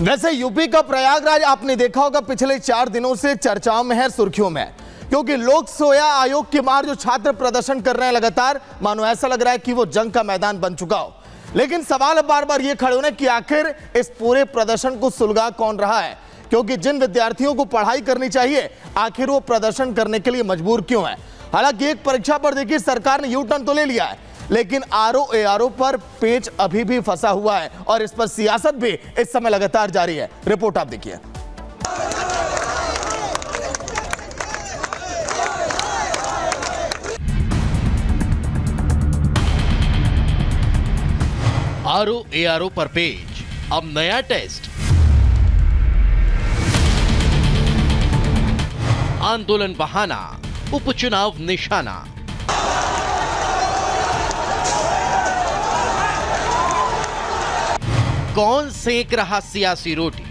वैसे यूपी का प्रयागराज आपने देखा होगा पिछले 4 दिनों से चर्चाओं में है, सुर्खियों में है, क्योंकि लोक सेवा आयोग की मार जो छात्र प्रदर्शन कर रहे हैं लगातार, मानो ऐसा लग रहा है कि वो जंग का मैदान बन चुका हो। लेकिन सवाल अब बार बार ये खड़े होने कि आखिर इस पूरे प्रदर्शन को सुलगा कौन रहा है, क्योंकि जिन विद्यार्थियों को पढ़ाई करनी चाहिए आखिर वो प्रदर्शन करने के लिए मजबूर क्यों है। हालांकि एक परीक्षा पर देखिए सरकार ने यू टर्न तो ले लिया है, लेकिन आरओ पर पेच अभी भी फंसा हुआ है और इस पर सियासत भी इस समय लगातार जारी है। रिपोर्ट आप देखिए। आरओ पर पेच, अब नया टेस्ट। आंदोलन बहाना, उपचुनाव निशाना। कौन सेक रहा सियासी रोटी?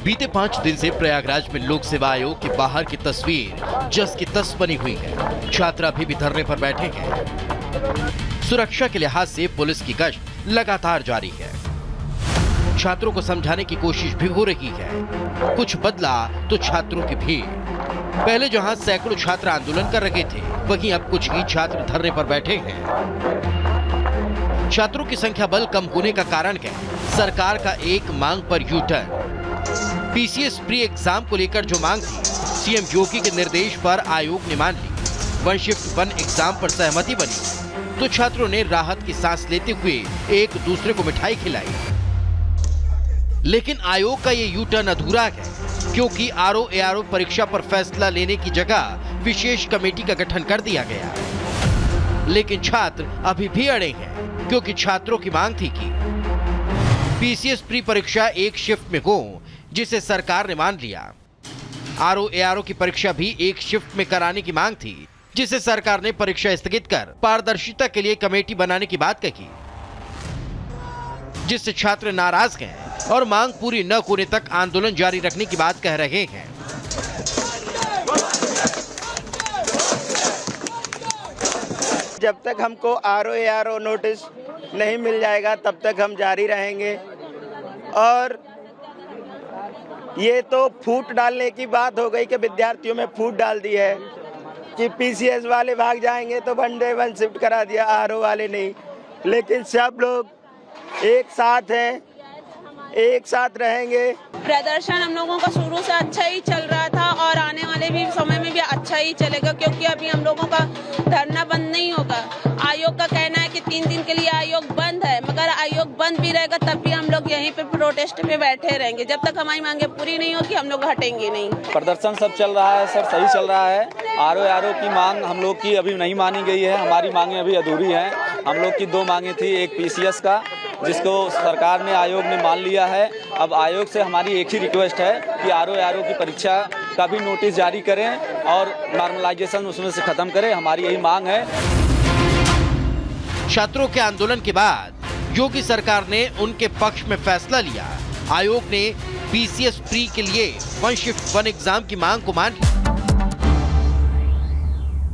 बीते 5 दिन से प्रयागराज में लोक सेवा आयोग के बाहर की तस्वीर जस की तस बनी हुई है। छात्र अभी भी धरने पर बैठे हैं। सुरक्षा के लिहाज से पुलिस की गश्त लगातार जारी है। छात्रों को समझाने की कोशिश भी हो रही है। कुछ बदला तो छात्रों की भीड़। पहले जहां सैकड़ों छात्र आंदोलन कर रहे थे, वहीं अब कुछ ही छात्र धरने पर बैठे हैं। छात्रों की संख्या बल कम होने का कारण क्या है? सरकार का एक मांग पर U turn. PCS pre exam को लेकर जो मांग थी, सीएम योगी के निर्देश पर आयोग ने मान ली। 1 शिफ्ट 1 एग्जाम पर सहमति बनी तो छात्रों ने राहत की सांस लेते हुए एक दूसरे को मिठाई खिलाई। लेकिन आयोग का ये यू टर्न अधूरा है, क्योंकि आरओ परीक्षा पर फैसला लेने की जगह विशेष कमेटी का गठन कर दिया गया। लेकिन छात्र अभी भी अड़े हैं, क्योंकि छात्रों की मांग थी कि पीसीएस प्री परीक्षा एक शिफ्ट में हो, जिसे सरकार ने मान लिया। आरओ की परीक्षा भी एक शिफ्ट में कराने की मांग थी, जिसे सरकार ने परीक्षा स्थगित कर पारदर्शिता के लिए कमेटी बनाने की बात कही, जिससे छात्र नाराज हैं और मांग पूरी न होने तक आंदोलन जारी रखने की बात कह रहे हैं। जब तक हमको आरओ नोटिस नहीं मिल जाएगा तब तक हम जारी रहेंगे। और ये तो फूट डालने की बात हो गई कि विद्यार्थियों में फूट डाल दी है कि पीसीएस वाले भाग जाएंगे तो 1 डे 1 शिफ्ट करा दिया, आरओ वाले नहीं। लेकिन सब लोग एक साथ हैं, एक साथ रहेंगे। प्रदर्शन हम लोगों का शुरू से अच्छा ही चल रहा था और आने वाले भी समय में भी अच्छा ही चलेगा, क्योंकि अभी हम लोगों का धरना बंद नहीं होगा। आयोग का कहना है कि 3 दिन के लिए आयोग बंद है, मगर आयोग बंद भी रहेगा तब भी हम लोग यहीं पे प्रोटेस्ट पे बैठे रहेंगे। जब तक हमारी मांगे पूरी नहीं होगी हम लोग हटेंगे नहीं। प्रदर्शन सब चल रहा है सर, सही चल रहा है। आरओ की मांग हम लोग की अभी नहीं मानी गई है, हमारी मांगे अभी अधूरी हैं। हम लोग की 2 मांगे थी, एक पीसीएस का जिसको सरकार ने आयोग ने मान लिया है। अब आयोग से हमारी एक ही रिक्वेस्ट है कि आरओ की परीक्षा का भी नोटिस जारी करें और नॉर्मलाइजेशन उसमें से खत्म करें, हमारी यही मांग है। छात्रों के आंदोलन के बाद योगी सरकार ने उनके पक्ष में फैसला लिया। आयोग ने पीसीएस प्री के लिए 1 शिफ्ट 1 एग्जाम की मांग को मान लिया।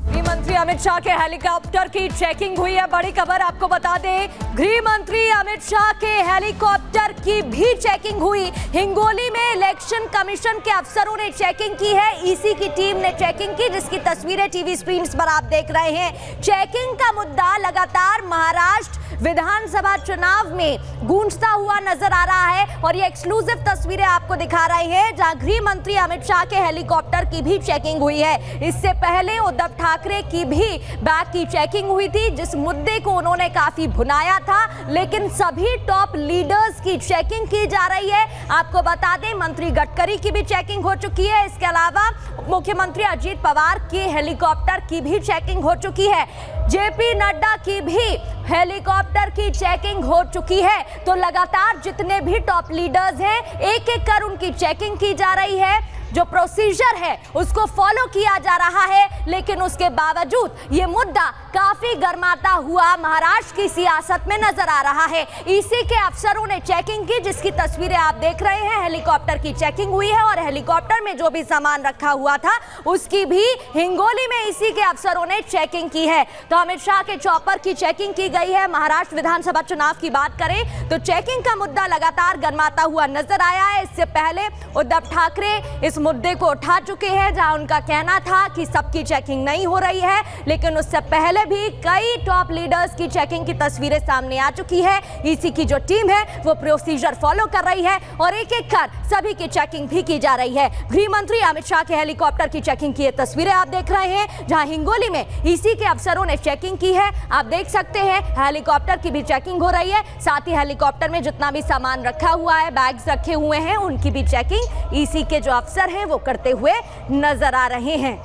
गृह मंत्री अमित शाह के हेलीकॉप्टर की चेकिंग हुई है। बड़ी खबर आपको बता दें, गृह मंत्री अमित शाह के हेलीकॉप्टर की भी चेकिंग हुई। हिंगोली में इलेक्शन कमीशन के अफसरों ने चेकिंग की है, ईसी की टीम ने चेकिंग की, जिसकी तस्वीरें टीवी स्क्रीन पर आप देख रहे हैं। चेकिंग का मुद्दा लगातार महाराष्ट्र विधानसभा चुनाव में गूंजता हुआ नजर आ रहा है और ये एक्सक्लूसिव तस्वीरें आपको दिखा रहे हैं, जहां गृह मंत्री अमित शाह के हेलीकॉप्टर की भी चेकिंग हुई है। इससे पहले उद्धव ठाकरे की भी बैग की चेकिंग हुई थी, जिस मुद्दे को उन्होंने काफी भुनाया था। लेकिन सभी टॉप लीडर्स की चेकिंग की जा रही है। आपको बता दें, मंत्री गडकरी की भी चेकिंग हो चुकी है। इसके अलावा मुख्यमंत्री अजीत पवार के हेलीकॉप्टर की भी चेकिंग हो चुकी है। जेपी नड्डा की भी हेलीकॉप्टर की चेकिंग हो चुकी है। तो लगातार जितने भी टॉप लीडर्स हैं, एक एक कर उनकी चेकिंग की जा रही है। जो प्रोसीजर है उसको फॉलो किया जा रहा है, लेकिन उसके बावजूद ये मुद्दा काफी गर्माता हुआ महाराष्ट्र की सियासत में नजर आ रहा है। ईसी के अफसरों ने चेकिंग की, जिसकी तस्वीरें आप देख रहे हैं। हेलीकॉप्टर की चेकिंग हुई है और हेलीकॉप्टर में जो भी सामान रखा हुआ था उसकी भी हिंगोली में ईसी के अफसरों ने चेकिंग की है। तो अमित शाह के चॉपर की चेकिंग की गई है। महाराष्ट्र विधानसभा चुनाव की बात करें तो चेकिंग का मुद्दा लगातार गर्माता हुआ नजर आया है। इससे पहले उद्धव ठाकरे इस मुद्दे को उठा चुके हैं, जहां उनका कहना था कि सबकी चेकिंग नहीं हो रही है, लेकिन उससे पहले भी कई टॉप लीडर्स की चेकिंग की तस्वीरें सामने आ चुकी है। ईसी की जो टीम है वो प्रोसीजर फॉलो कर रही है और एक एक कर सभी की चेकिंग भी की जा रही है। गृह मंत्री अमित शाह के हेलीकॉप्टर की चेकिंग की ये तस्वीरें आप देख रहे हैं, जहां हिंगोली में ईसी के अफसरों ने चेकिंग की है। आप देख सकते हैं हेलीकॉप्टर की भी चेकिंग हो रही है, साथ ही हेलीकॉप्टर में जितना भी सामान रखा हुआ है, बैग्स रखे हुए हैं, उनकी भी चेकिंग ईसी के जो अफसर हैं वो करते हुए नजर आ रहे हैं।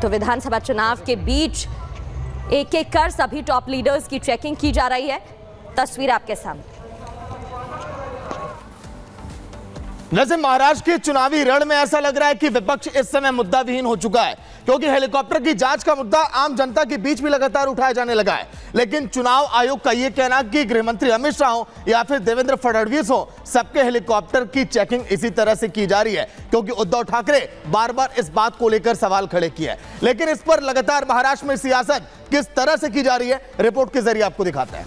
तो विधानसभा चुनाव के बीच एक एक कर सभी टॉप लीडर्स की चेकिंग की जा रही है। तस्वीर आपके सामने। वैसे महाराष्ट्र के चुनावी रण में ऐसा लग रहा है कि विपक्ष इस समय मुद्दा विहीन हो चुका है, क्योंकि हेलीकॉप्टर की जांच का मुद्दा आम जनता के बीच भी लगातार उठाया जाने लगा है। लेकिन चुनाव आयोग का यह कहना कि गृह मंत्री अमित शाह हो या फिर देवेंद्र फडणवीस हो, सबके हेलीकॉप्टर की चेकिंग इसी तरह से की जा रही है, क्योंकि उद्धव ठाकरे बार बार इस बात को लेकर सवाल खड़े किए हैं। लेकिन इस पर लगातार महाराष्ट्र में सियासत किस तरह से की जा रही है, रिपोर्ट के जरिए आपको दिखाते हैं।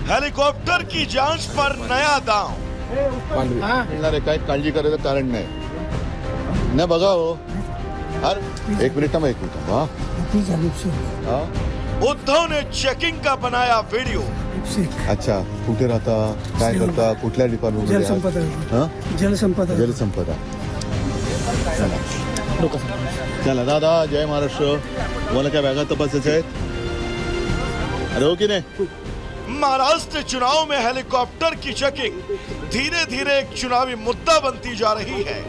हेलीकॉप्टर की जांच पर नया दांव। काही काळजी करायचं कारण नाही बघा हो हर एक मिनिट उद्धव ने चेकिंग का बनाया वीडियो। अच्छा कुठे राहता, काय करता, कुठल्या डिपार्टमेंट? जलसंपदा। चला दादा, जय महाराष्ट्र। मला काय बॅगा तपासायच्या आहेत? अरे हो की नाही? महाराष्ट्र चुनाव में हेलीकॉप्टर की चेकिंग धीरे धीरे एक चुनावी मुद्दा बनती जा रही है।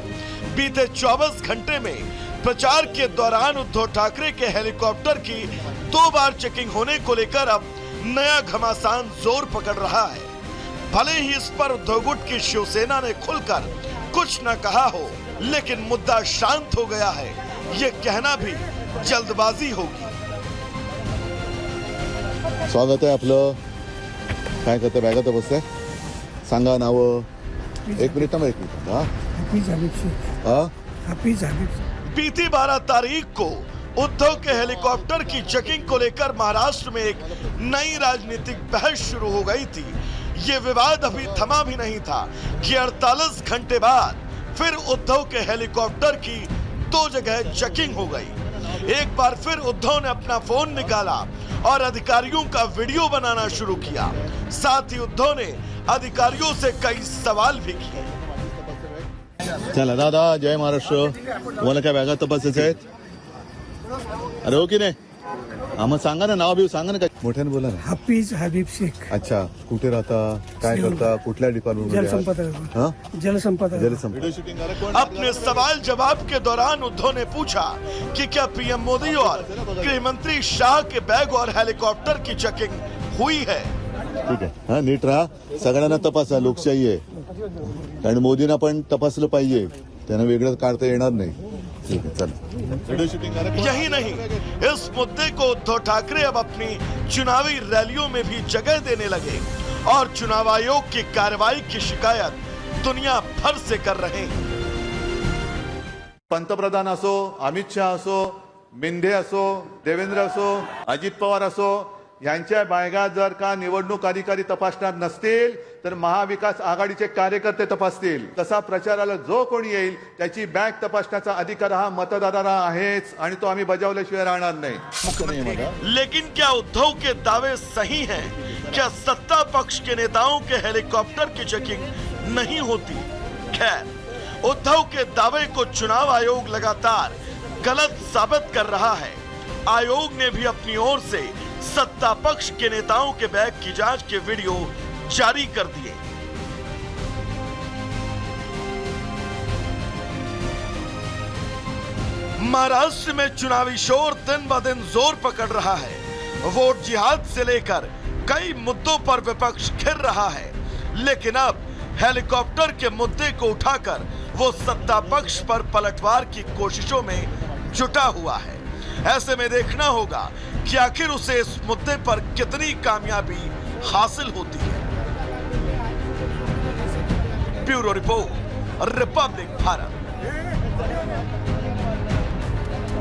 बीते 24 घंटे में प्रचार के दौरान उद्धव ठाकरे के हेलीकॉप्टर की 2 बार चेकिंग होने को लेकर अब नया घमासान जोर पकड़ रहा है। भले ही इस पर उद्धव गुट की शिवसेना ने खुलकर कुछ न कहा हो, लेकिन मुद्दा शांत हो गया है, ये कहना भी जल्दबाजी होगी। स्वागत आहे आपलं। काय करता, बॅगा तपासताय? सांगा नाव। एक मिनिट बीती 12 तारीख को उद्धव के हेलीकॉप्टर की चेकिंग को लेकर महाराष्ट्र में एक नई राजनीतिक बहस शुरू हो गई थी। ये विवाद अभी थमा भी नहीं था कि 48 घंटे बाद फिर उद्धव के हेलीकॉप्टर की 2 जगह चेकिंग हो गई। एक बार फिर उद्धव ने अपना फोन निकाला और अधिकारियों का वीडियो बनाना शुरू किया। साथ ही उद्धव ने अधिकारियों से कई सवाल भी किए। चला दादा, जय महाराष्ट्र। मला काय बॅगा तपासायच्या आहेत? अरे हो की नाही? मग सांगा ना, नाव बिव सांगा ना, काय मोठ्याने बोला ना। हाफिज हबीब शेख। अच्छा कुठे राहता, काय करता, कुठल्या डिपार्टमेंट? जलसंपदा। अपने सवाल जवाब के दौरान उद्धव ने पूछा कि क्या पीएम मोदी और गृह मंत्री शाह के बैग और हेलीकॉप्टर की चेकिंग हुई है? ठीक आहे, हा नीट राहा, सगळ्यांना तपासा, लोकशाही आहे, कारण मोदींना पण तपासलं पाहिजे, त्यांना वेगळं काढता येणार नाही। ठीक है, चल। यही नहीं, इस मुद्दे को उद्धव ठाकरे अब अपनी चुनावी रैलियों में भी जगह देने लगे और चुनाव आयोग की कार्रवाई की शिकायत दुनिया भर से कर रहे हैं। पंतप्रधान असो, अमित शाह असो, मिंढे असो, देवेंद्र असो, अजित पवार असो, यांच्या बॅगा जर का निवडणूक अधिकारी तपासणार नसतील तर महाविकास आघाडीचे कार्यकर्ते तपासतील। तसा प्रचाराला जो कोणी येईल त्याची बॅग तपासण्याचा अधिकार हा मतदाराला आहेच आणि तो आम्ही बजावल्याशिवाय राहणार नाही। लेकिन क्या उद्धव के दावे सही हैं? क्या सत्ता पक्ष के नेताओं के हेलीकॉप्टर की चेकिंग नहीं होती? खैर, उद्धव के दावे को चुनाव आयोग लगातार गलत साबित कर रहा है। आयोग ने भी अपनी ओर से सत्ता पक्ष के नेताओं के बैग की जांच के वीडियो जारी कर दिए। महाराष्ट्र में चुनावी शोर दिन ब दिन जोर पकड़ रहा है। वोट जिहाद से लेकर कई मुद्दों पर विपक्ष घिर रहा है, लेकिन अब हेलीकॉप्टर के मुद्दे को उठाकर वो सत्ता पक्ष पर पलटवार की कोशिशों में जुटा हुआ है। ऐसे में देखना होगा कि आखिर उसे इस मुद्दे पर कितनी कामयाबी हासिल होती है। Bureau report, Republic Bharat.